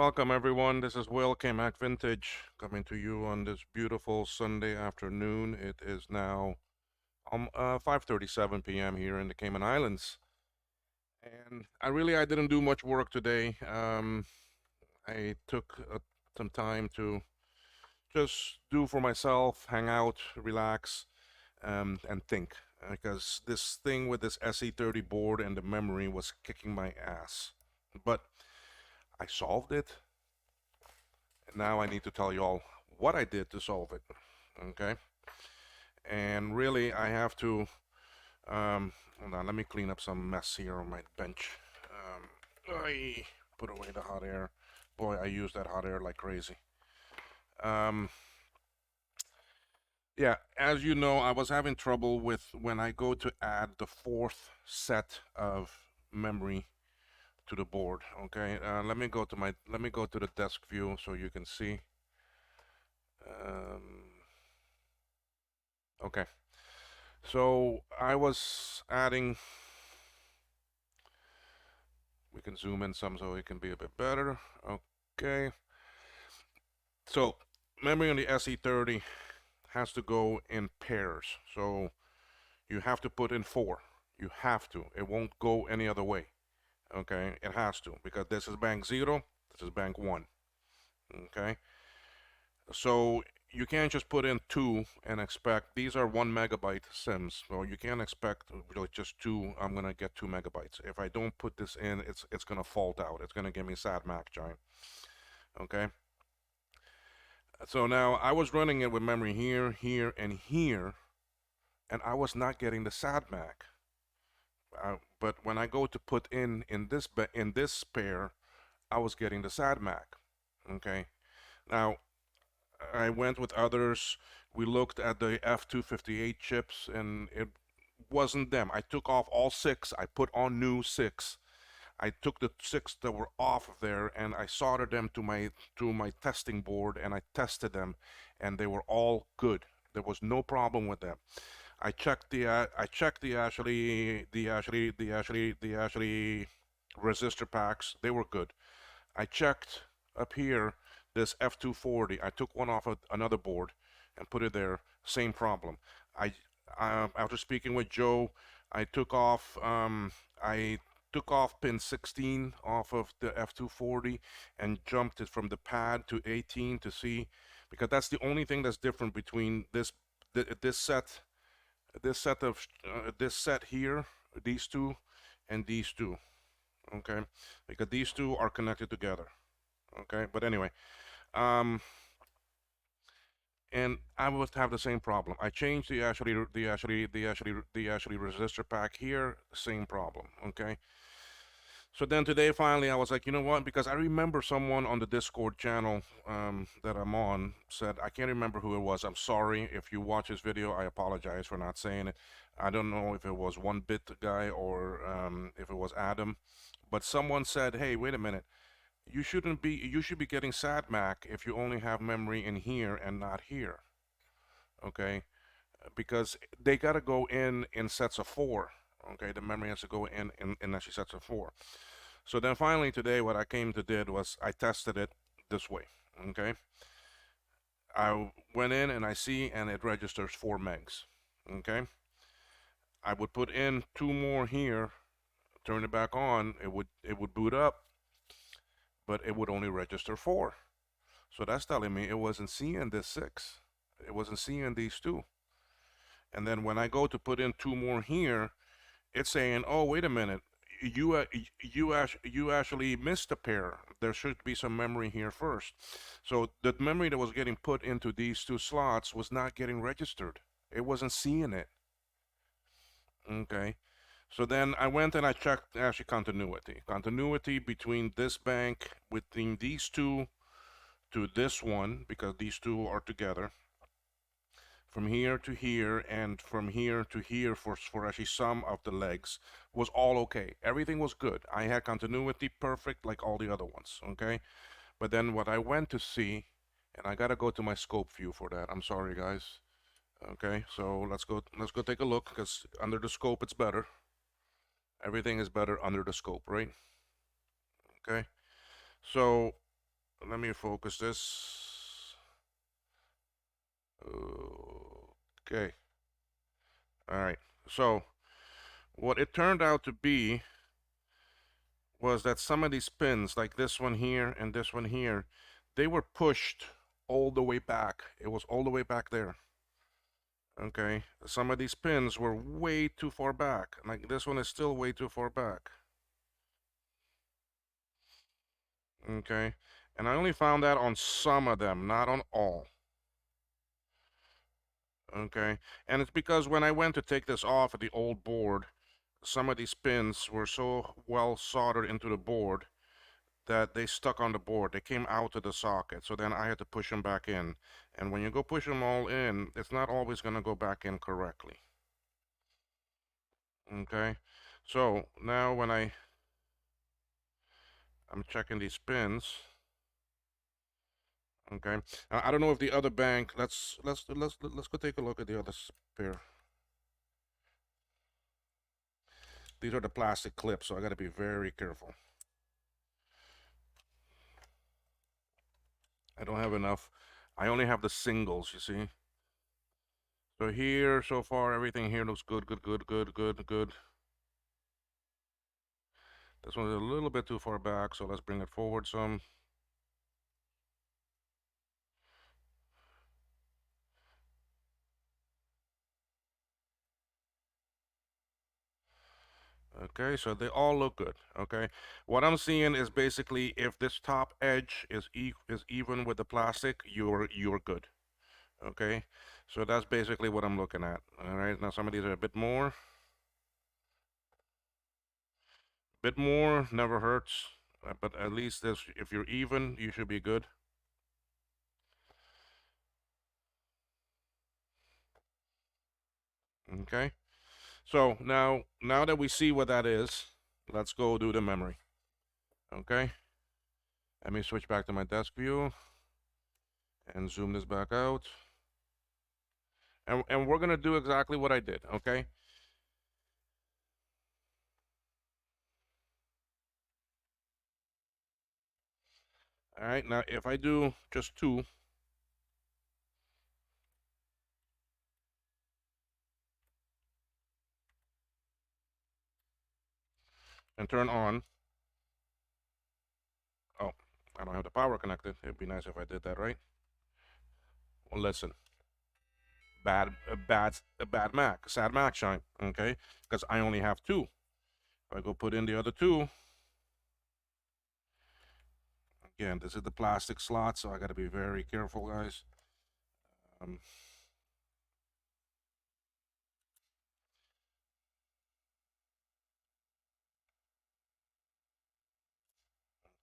Welcome everyone. This is Will K-Mac Vintage coming to you on this beautiful Sunday afternoon. It is now 5:37 p.m. here in the Cayman Islands, and I didn't do much work today. I took some time to just do for myself, hang out, relax, and think. Because this thing with this SE30 board and the memory was kicking my ass, but I solved it. Now I need to tell you all what I did to solve it. Okay. And really, I have to. Hold on, let me clean up some mess here on my bench. I put away the hot air. Boy, I use that hot air like crazy. Um, yeah, as you know, I was having trouble with when I go to add the fourth set of memory to the board. Okay, let me go to the desk view so you can see. Okay. So I was adding, we can zoom in some so it can be a bit better. Okay. So memory on the SE30 has to go in pairs. So you have to put in four. You have to. It won't go any other way. Okay. It has to because this is bank zero. This is bank one. Okay. So you can't just put in two and expect these are 1 megabyte sims. So you can't expect really just two. I'm gonna get 2 megabytes. If I don't put this in, it's gonna fault out. It's gonna give me sad Mac giant. Okay. So now I was running it with memory here, here, and here, and I was not getting the sad Mac. But when I go to put in this pair, I was getting the sad Mac. Okay. Now I went with others. We looked at the F258 chips, and it wasn't them. I took off all six. I put on new six. I took the six that were off of there, and I soldered them to my testing board, and I tested them, and they were all good. There was no problem with them. I checked the actually resistor packs. They were good. I checked up here this F240. I took one off of another board and put it there. Same problem. I After speaking with Joe, I took off I took off pin 16 off of the F240 and jumped it from the pad to 18 to see, because that's the only thing that's different between this set this set here, these two, and these two. Okay, because these two are connected together. Okay, but anyway, um, and I would have the same problem. I changed the actually resistor pack here, same problem. Okay, so then today finally I was like, you know what? Because I remember someone on the Discord channel that I'm on said, I can't remember who it was. I'm sorry if you watch this video. I apologize for not saying it. I don't know if it was One Bit guy or if it was Adam, but someone said, hey, wait a minute. You should be getting SADMAC if you only have memory in here and not here. Okay, because they got to go in sets of four. Okay, the memory has to go in actually sets of four. So then finally today, what I came to did was I tested it this way. Okay, I went in and I see, and it registers 4 megs. Okay, I would put in two more here, turn it back on, it would boot up, but it would only register four. So that's telling me it wasn't seeing this six. It wasn't seeing these two. And then when I go to put in two more here, it's saying, "Oh, wait a minute, you actually missed a pair. There should be some memory here first." So the memory that was getting put into these two slots was not getting registered. It wasn't seeing it. Okay. So then I went and I checked actually continuity between this bank, between these two to this one, because these two are together, from here to here and from here to here for actually some of the legs was all okay. Everything was good. I had continuity perfect like all the other ones, okay? But then what I went to see, and I gotta go to my scope view for that. I'm sorry, guys. Okay, so let's go take a look, because under the scope it's better. Everything is better under the scope, right? Okay. So let me focus this. Okay. All right. So what it turned out to be was that some of these pins, like this one here and this one here, they were pushed all the way back. It was all the way back there. Okay. Some of these pins were way too far back. Like this one is still way too far back. Okay. And I only found that on some of them, not on all. Okay. And it's because when I went to take this off of the old board, some of these pins were so well soldered into the board that they stuck on the board. They came out of the socket. So then I had to push them back in. And when you go push them all in, it's not always going to go back in correctly. Okay. So now when I'm checking these pins. Okay. I don't know if the other bank. Let's go take a look at the other pair. These are the plastic clips, so I got to be very careful. I don't have enough. I only have the singles, you see. So here, so far, everything here looks good, good, good, good, good, good. This one's a little bit too far back, so let's bring it forward some. Okay, so they all look good. Okay, what I'm seeing is basically if this top edge is even with the plastic, you're good. Okay, so that's basically what I'm looking at. All right, now some of these are a bit more never hurts, but at least this, if you're even, you should be good. Okay, so now that we see what that is, let's go do the memory. Okay, let me switch back to my desk view and zoom this back out. And we're gonna do exactly what I did, okay? All right, now if I do just two, and turn on, oh, I don't have the power connected. It'd be nice if I did that, right? Well, listen, bad Mac, sad Mac shine, okay? Because I only have two. If I go put in the other two, again, this is the plastic slot, so I got to be very careful, guys. Um,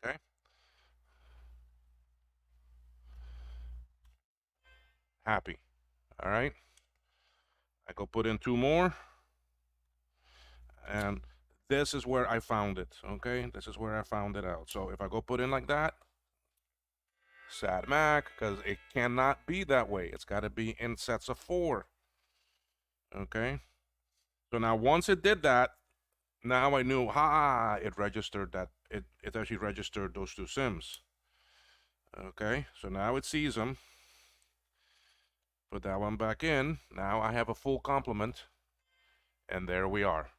okay. Happy. All right. I go put in two more, and this is where I found it. Okay, this is where I found it out. So if I go put in like that, sad Mac, because it cannot be that way. It's got to be in sets of four. Okay. So now once it did that, now I knew, it registered that it actually registered those two SIMs. Okay. So now it sees them. Put that one back in. Now I have a full complement, and there we are.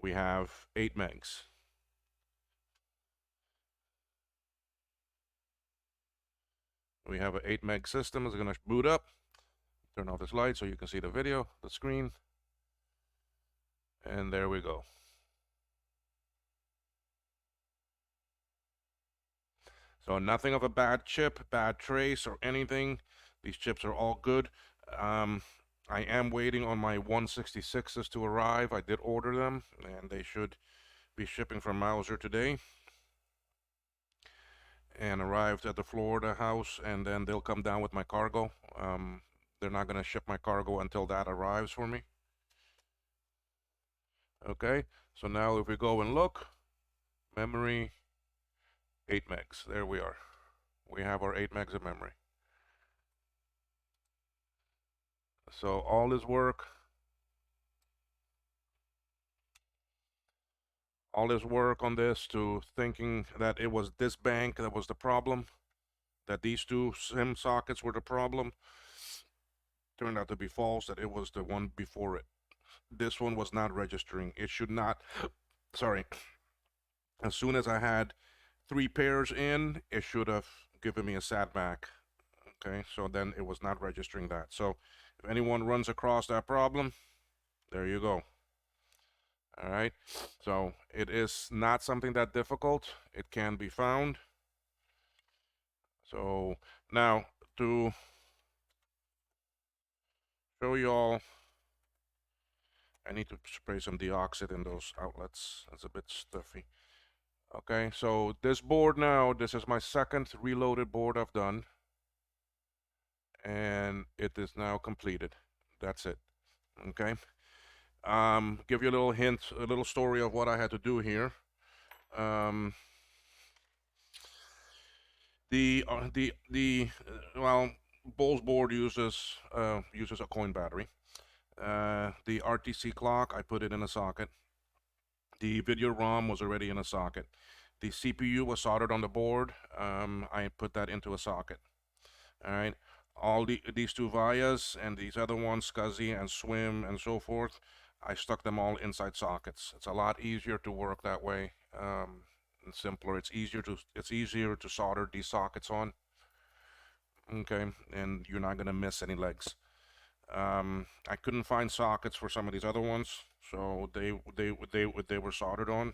We have 8 megs. We have an 8 meg system. It's going to boot up. Turn off this light so you can see the video, the screen. And there we go. So nothing of a bad chip, bad trace, or anything. These chips are all good. I am waiting on my 166s to arrive. I did order them, and they should be shipping from Mouser today. And arrived at the Florida house, and then they'll come down with my cargo. They're not going to ship my cargo until that arrives for me. Okay, so now if we go and look, memory, 8 megs. There we are. We have our 8 megs of memory. So all this work, on this to thinking that it was this bank that was the problem. that these two SIM sockets were the problem. Turned out to be false, that it was the one before it. This one was not registering. It should not, sorry, as soon as I had 3 pairs in, it should have given me a SAT back. Okay, so then it was not registering that. So if anyone runs across that problem, there you go. All right, so it is not something that difficult. It can be found. So now to show you all, I need to spray some deoxit in those outlets. That's a bit stuffy. Okay, so this board now, this is my second reloaded board I've done. And it is now completed. That's it. Okay. Give you a little hint, a little story of what I had to do here. Um, well, Bowles board uses a coin battery. The RTC clock, I put it in a socket. The video ROM was already in a socket. The CPU was soldered on the board. I put that into a socket. All right. All these two vias and these other ones, SCSI and SWIM and so forth, I stuck them all inside sockets. It's a lot easier to work that way. And simpler. It's easier to solder these sockets on. Okay, and you're not gonna miss any legs. I couldn't find sockets for some of these other ones, so they were soldered on.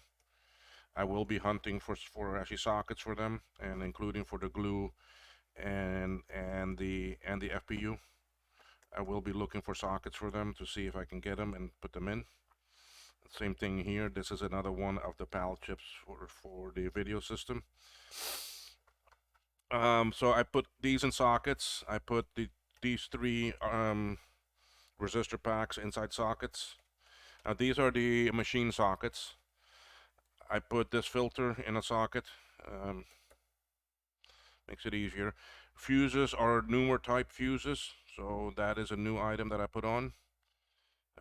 I will be hunting for actually sockets for them, and including for the glue and the FPU. I will be looking for sockets for them to see if I can get them and put them in. Same thing here. This is another one of the PAL chips for the video system. So I put these in sockets. I put these 3 resistor packs inside sockets. Now these are the machine sockets. I put this filter in a socket. Makes it easier. Fuses are newer type fuses, so that is a new item that I put on.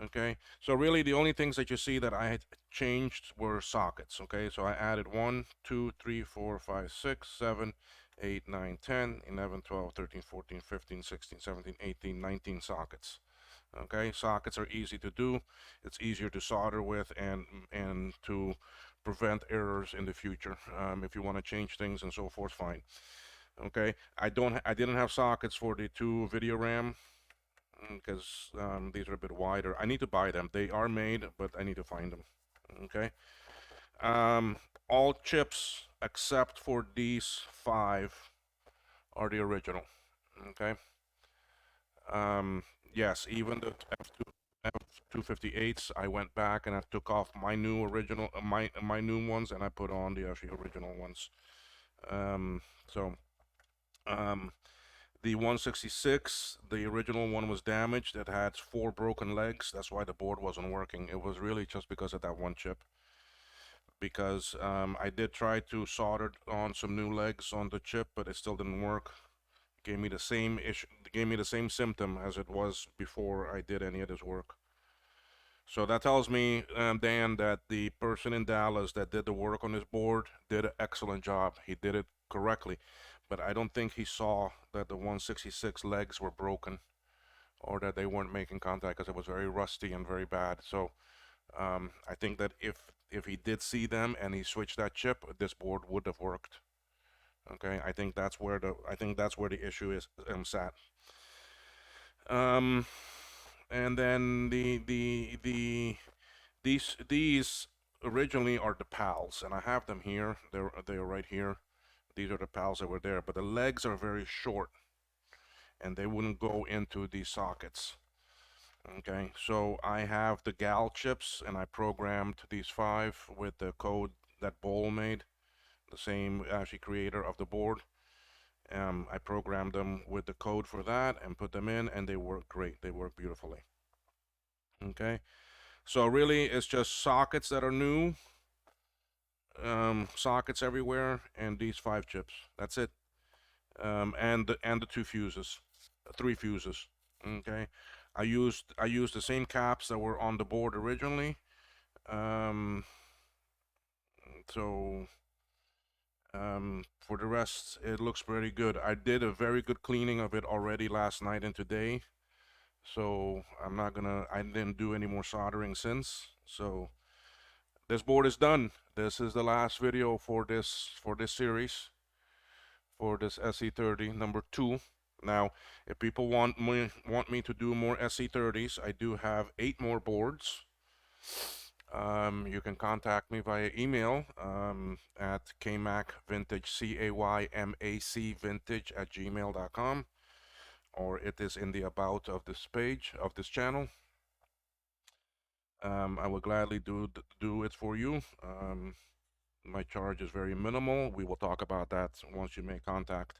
Okay, so really the only things that you see that I had changed were sockets. Okay, so I added 1, 2, 3, 4, 5, 6, 7, 8, 9, 10, 11, 12, 13, 14, 15, 16, 17, 18, 19 sockets. Okay, sockets are easy to do. It's easier to solder with and to prevent errors in the future. If you want to change things and so forth, fine. Okay, I didn't have sockets for the 2 video RAM because these are a bit wider. I need to buy them. They are made, but I need to find them. Okay. All chips except for these 5 are the original. Okay. Yes, even the F258s, I went back and I took off my new original, my new ones, and I put on the actually original ones. So the 166, the original one was damaged. It had 4 broken legs. That's why the board wasn't working. It was really just because of that one chip. Because I did try to solder on some new legs on the chip, but it still didn't work. It gave me the same issue. Gave me the same symptom as it was before I did any of this work. So that tells me, Dan, that the person in Dallas that did the work on this board did an excellent job. He did it correctly, but I don't think he saw that the 166 legs were broken or that they weren't making contact because it was very rusty and very bad. So I think that if he did see them and he switched that chip, this board would have worked. Okay, I think that's where the issue is sat. And then these originally are the PALs, and I have them here. They're right here. These are the PALs that were there, but the legs are very short, and they wouldn't go into these sockets. Okay, so I have the GAL chips, and I programmed these 5 with the code that Bowles made, the same actually creator of the board. I programmed them with the code for that and put them in, and they work great. They work beautifully. Okay, so really it's just sockets that are new, sockets everywhere, and these 5 chips. That's it. And the 2 fuses, 3 fuses. Okay, I used the same caps that were on the board originally. So For the rest, it looks pretty good. I did a very good cleaning of it already last night and today, so I didn't do any more soldering since. So this board is done. This is the last video for this series, for this SE30 number 2. Now, if people want me to do more SE30s, I do have 8 more boards. You can contact me via email at kmacvintage, CAYMAC vintage at gmail.com, or it is in the about of this page of this channel. I will gladly do it for you. My charge is very minimal. We will talk about that once you make contact.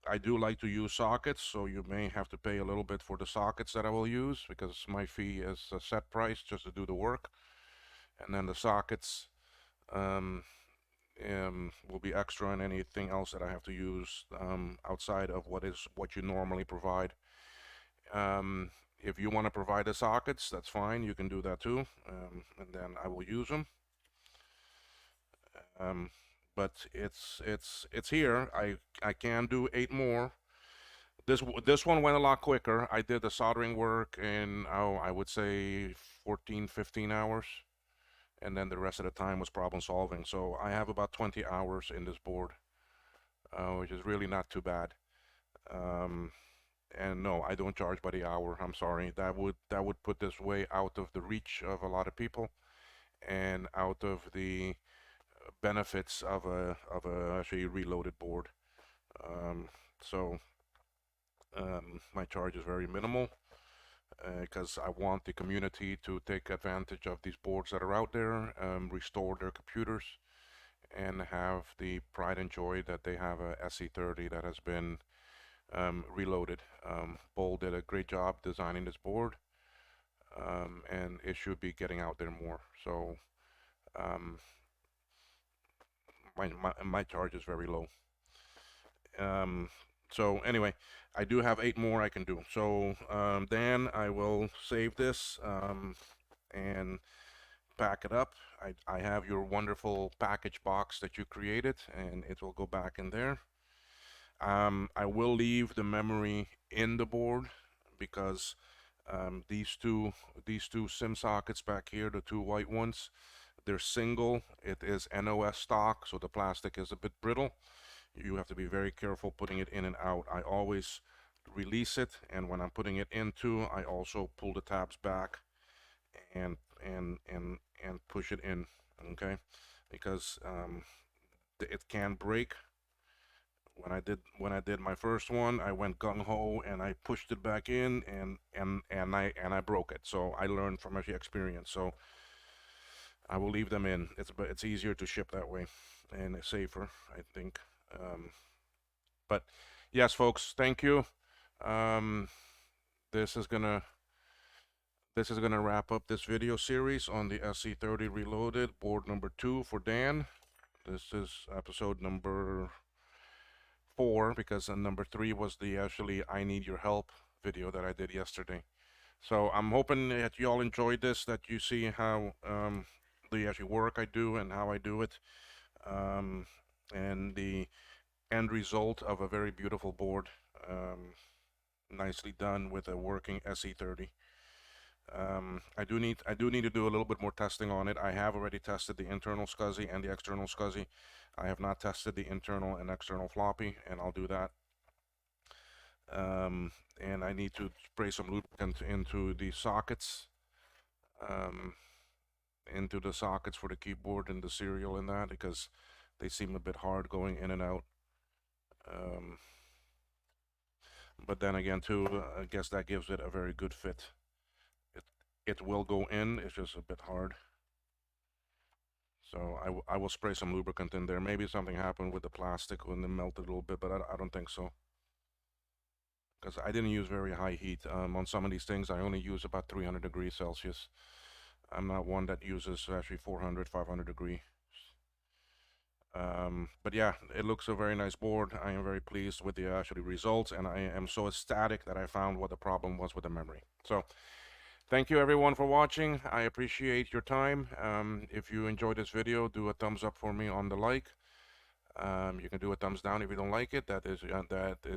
I do like to use sockets, so you may have to pay a little bit for the sockets that I will use, because my fee is a set price just to do the work. And then the sockets will be extra and anything else that I have to use outside of what you normally provide. If you want to provide the sockets, that's fine. You can do that too, and then I will use them. But it's here. I can do 8 more. This one went a lot quicker. I did the soldering work in, I would say 14, 15 hours, and then the rest of the time was problem solving. So I have about 20 hours in this board, which is really not too bad. And no, I don't charge by the hour. I'm sorry. That would put this way out of the reach of a lot of people, and out of the benefits of a actually reloaded board. So my charge is very minimal, because I want the community to take advantage of these boards that are out there, restore their computers, and have the pride and joy that they have a SE30 that has been reloaded. Bull did a great job designing this board, and it should be getting out there more. So my charge is very low. So anyway, I do have 8 more I can do. So Dan, I will save this and pack it up. I have your wonderful package box that you created, and it will go back in there. I will leave the memory in the board, because these two SIM sockets back here, the 2 white ones, they're single. It is NOS stock, so the plastic is a bit brittle. You have to be very careful putting it in and out. I always release it, and when I'm putting it into, I also pull the tabs back and push it in, okay? Because it can break. When I did my first one, I went gung-ho and I pushed it back in, and I broke it. So I learned from my experience. So I will leave them in. It's easier to ship that way, and it's safer, I think. But yes, folks, thank you. This is gonna wrap up this video series on the SE30 Reloaded, board number 2 for Dan. This is episode number 4, because number 3 was the actually I Need Your Help video that I did yesterday. So I'm hoping that you all enjoyed this, that you see how the actual work I do and how I do it, and the end result of a very beautiful board, nicely done with a working SE30. I do need to do a little bit more testing on it. I have already tested the internal SCSI and the external SCSI. I have not tested the internal and external floppy, and I'll do that. And I need to spray some lubricant into the sockets, for the keyboard and the serial in that, because they seem a bit hard going in and out. But then again too, I guess that gives it a very good fit. It will go in, it's just a bit hard. So I will spray some lubricant in there. Maybe something happened with the plastic when it melted a little bit, but I don't think so, because I didn't use very high heat. On some of these things, I only use about 300 degrees Celsius. I'm not one that uses actually 400, 500 degree. But yeah, it looks a very nice board. I am very pleased with the actual results, and I am so ecstatic that I found what the problem was with the memory. So Thank you everyone for watching. I appreciate your time. If you enjoyed this video, do a thumbs up for me on the like. You can do a thumbs down if you don't like it. That is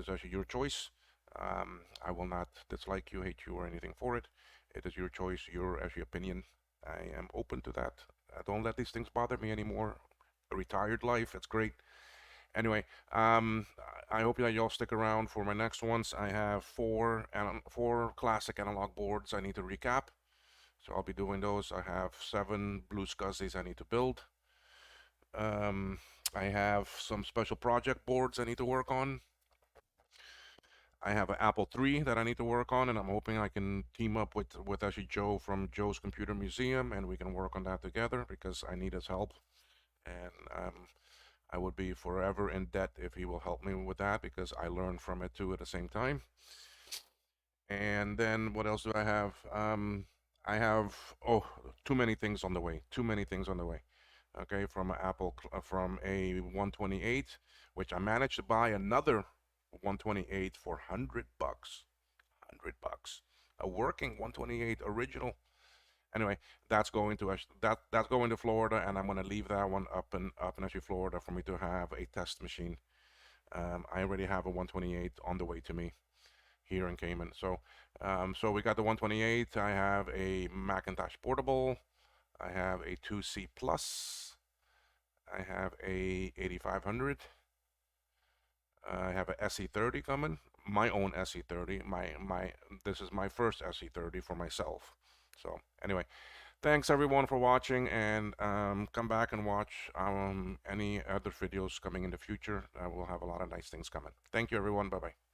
actually your choice. I will not dislike you, hate you, or anything for it. It is your choice, your actually opinion. I am open to that. Don't let these things bother me anymore. A retired life, it's great. Anyway, I hope that y'all stick around for my next ones. I have four classic analog boards I need to recap, so I'll be doing those. I have 7 Blue Scuzzies I need to build. I have some special project boards I need to work on. I have an Apple III that I need to work on, and I'm hoping I can team up with actually Joe from Joe's Computer Museum, and we can work on that together because I need his help, and I would be forever in debt if he will help me with that because I learn from it too at the same time. And then what else do I have? I have too many things on the way. Too many things on the way. Okay, from an from a 128, which I managed to buy another 128 for $100. $100. A working 128 original. Anyway, that's going to Florida, and I'm going to leave that one up in actually Florida for me to have a test machine. I already have a 128 on the way to me here in Cayman. So we got the 128. I have a Macintosh Portable. I have a 2C Plus. I have a 8500. I have a SE30 coming. My own SE30. This is my first SE30 for myself. So anyway, thanks everyone for watching, and come back and watch any other videos coming in the future. We'll have a lot of nice things coming. Thank you everyone. Bye bye.